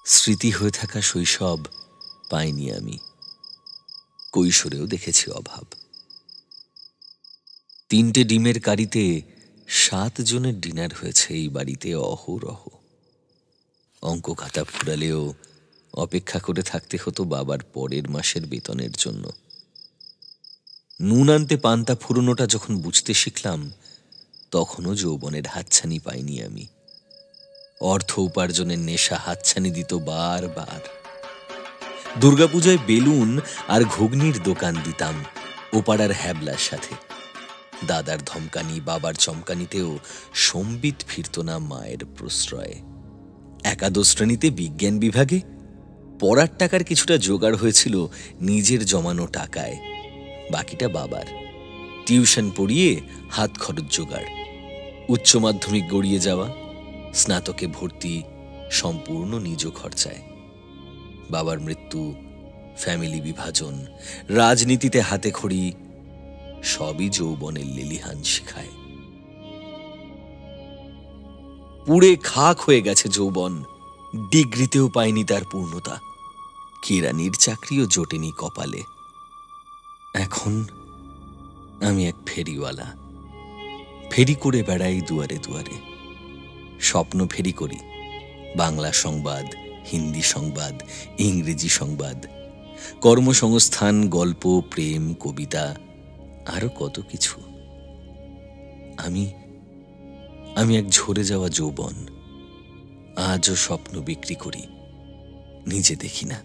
স্মৃতি হয়ে থাকা শৈশব পাইনি আমি, কৈশোরেও দেখেছি অভাব। 3টে ডিমের কারিতে 7 জনের ডিনার হয়েছে এই বাড়িতে অহরহ। অঙ্ক খাতা ফুরালেও অপেক্ষা করে থাকতে হতো বাবার পরের মাসের বেতনের জন্য। নুন আনতে পান্তা ফুরোনোটা যখন বুঝতে শিখলাম, তখনও যৌবনের হাতছানি পাইনি আমি। অর্থ উপার্জনের নেশা হাতছানি দিত বারবার। দুর্গাপূজায় বেলুন আর ঘুগনির দোকান দিতাম ওপাড়ার হ্যাবলার সাথে। দাদার ধমকানি, বাবার চমকানিতেও সম্বিত ফিরত না মায়ের প্রশ্রয়ে। একাদশ শ্রেণীতে বিজ্ঞান বিভাগে পড়ার টাকার কিছুটা জোগাড় হয়েছিল নিজের জমানো টাকায়, বাকিটা বাবার। টিউশন পড়িয়ে হাত খরচ জোগাড়, উচ্চ মাধ্যমিক গড়িয়ে যাওয়া, স্নাতকে ভর্তি সম্পূর্ণ নিজ খরচায়। বাবার মৃত্যু, ফ্যামিলি বিভাজন, রাজনীতিতে হাতে খড়ি, সবই যৌবনের লেলিহান শিখায়। পুড়ে খাক হয়ে গেছে যৌবন, ডিগ্রিতেও পায়নি তার পূর্ণতা। কেরানির চাকরিও জোটেনি কপালে। এখন আমি এক ফেরিওয়ালা, ফেরি করে বেড়াই দুয়ারে দুয়ারে। স্বপ্ন ফেরি করি, বাংলা সংবাদ, হিন্দি সংবাদ, ইংরেজি সংবাদ, কর্মসংস্থান, গল্প, প্রেম, কবিতা, আরো কত কিছু। আমি এক ঝরে যাওয়া যৌবন, আজও স্বপ্ন বিক্রি করি, নিজে দেখি না।